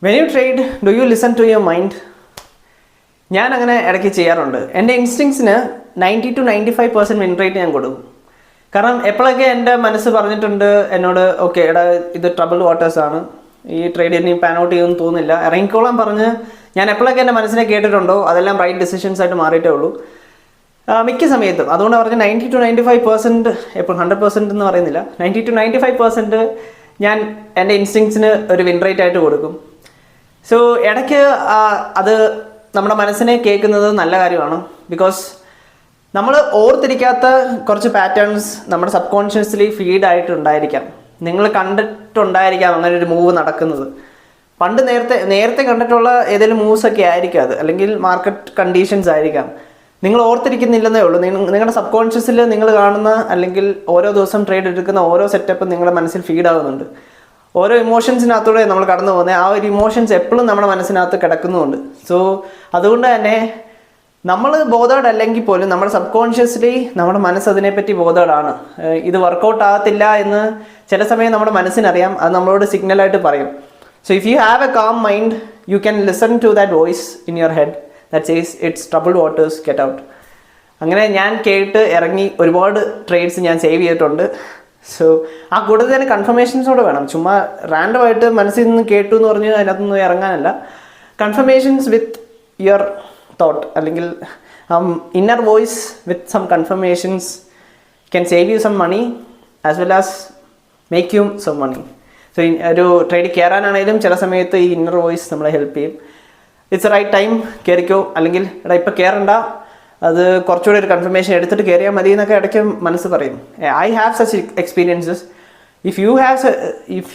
When you trade do you listen to your mind? ഞാൻ അങ്ങനെ ഇടയ്ക്ക് ചെയ്യാറുണ്ട്. എൻ്റെ ഇൻസ്റ്റിങ്സിന് 90-95% വിൻ റേറ്റ് ഞാൻ കൊടുക്കും. കാരണം എപ്പോഴൊക്കെ എൻ്റെ മനസ്സ് പറഞ്ഞിട്ടുണ്ട് എന്നോട്, ഓക്കെ എടാ ഇത് ട്രബിൾ വാട്ടേഴ്സാണ്, ഈ ട്രേഡ് ഇനി പാൻ ഔട്ട് ചെയ്യുമെന്ന് തോന്നുന്നില്ല, ഇറങ്ങിക്കോളാൻ പറഞ്ഞ് ഞാൻ എപ്പോഴൊക്കെ എൻ്റെ മനസ്സിനെ കേട്ടിട്ടുണ്ടോ അതെല്ലാം റൈറ്റ് ഡിസിഷൻസ് ആയിട്ട് മാറിയിട്ടേ ഉള്ളൂ മിക്ക സമയത്തും. അതുകൊണ്ട് പറഞ്ഞ് 90-95%, എപ്പോൾ 100% എന്ന് പറയുന്നില്ല, 90-95% ഞാൻ എൻ്റെ ഇൻസ്റ്റിങ്സിന് ഒരു വിൻ റേറ്റ് ആയിട്ട് കൊടുക്കും. സോ ഇടയ്ക്ക് അത് നമ്മുടെ മനസ്സിനെ കേൾക്കുന്നത് നല്ല കാര്യമാണ്. ബിക്കോസ് നമ്മൾ ഓർത്തിരിക്കാത്ത കുറച്ച് പാറ്റേൺസ് നമ്മുടെ സബ് കോൺഷ്യസ്ലി ഫീഡ് ആയിട്ടുണ്ടായിരിക്കാം. നിങ്ങൾ കണ്ടിട്ടുണ്ടായിരിക്കാം അങ്ങനെ ഒരു മൂവ് നടക്കുന്നത്. പണ്ട് നേരത്തെ കണ്ടിട്ടുള്ള ഏതെങ്കിലും മൂവ്സൊക്കെ ആയിരിക്കും അത്, അല്ലെങ്കിൽ മാർക്കറ്റ് കണ്ടീഷൻസ് ആയിരിക്കാം. നിങ്ങൾ ഓർത്തിരിക്കുന്നില്ലെന്നേ ഉള്ളൂ. നിങ്ങളുടെ സബ് കോൺഷ്യസിൽ നിങ്ങൾ കാണുന്ന അല്ലെങ്കിൽ ഓരോ ദിവസം ട്രേഡ് എടുക്കുന്ന ഓരോ സെറ്റപ്പും നിങ്ങളുടെ മനസ്സിൽ ഫീഡ് ആകുന്നുണ്ട്. ഓരോ ഇമോഷൻസിനകത്തൂടെ നമ്മൾ കടന്നു പോകുന്നത്, ആ ഒരു ഇമോഷൻസ് എപ്പോഴും നമ്മുടെ മനസ്സിനകത്ത് കിടക്കുന്നുമുണ്ട്. സോ അതുകൊണ്ട് തന്നെ നമ്മൾ ബോധേഡ് അല്ലെങ്കിൽ പോലും നമ്മുടെ സബ് കോൺഷ്യസ്ലി നമ്മുടെ മനസ്സ് അതിനെപ്പറ്റി ബോധേഡാണ്. ഇത് വർക്കൗട്ട് ആകത്തില്ല എന്ന് ചില സമയം നമ്മുടെ മനസ്സിനറിയാം, അത് നമ്മളോട് സിഗ്നലായിട്ട് പറയും. So if you have a calm mind you can listen to that voice in your head that says it's troubled waters, get out. അങ്ങനെ ഞാൻ കേട്ട് ഇറങ്ങി ഒരുപാട് ട്രേഡ്സ് ഞാൻ സേവ് ചെയ്തിട്ടുണ്ട്. സോ ആ കൂടുതൽ തന്നെ കൺഫർമേഷൻസോടെ വേണം. ചുമ്മാ റാൻഡമായിട്ട് മനസ്സിൽ നിന്ന് കേട്ടു എന്ന് പറഞ്ഞ് അതിനകത്തൊന്നും ഇറങ്ങാനല്ല. കൺഫർമേഷൻസ് വിത്ത് യുവർ തോട്ട് അല്ലെങ്കിൽ inner voice with some confirmations can save you some money as well as make you some money. So ഒരു ട്രേഡിൽ കയറാനാണെങ്കിലും ചില സമയത്ത് ഈ ഇന്നർ വോയിസ് നമ്മളെ ഹെൽപ്പ് ചെയ്യും. ഇറ്റ്സ് റൈറ്റ് ടൈം, കയറിക്കോ, അല്ലെങ്കിൽ എടാ ഇപ്പം കയറണ്ട, അത് കുറച്ചുകൂടി ഒരു കൺഫർമേഷൻ എടുത്തിട്ട് കയറിയാൽ മതി എന്നൊക്കെ ഇടയ്ക്ക് മനസ്സ് പറയും. I have such experiences. If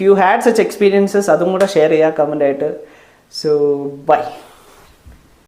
you had such experiences അതും കൂടെ ഷെയർ ചെയ്യുക കമൻ്റ് ആയിട്ട്. So by.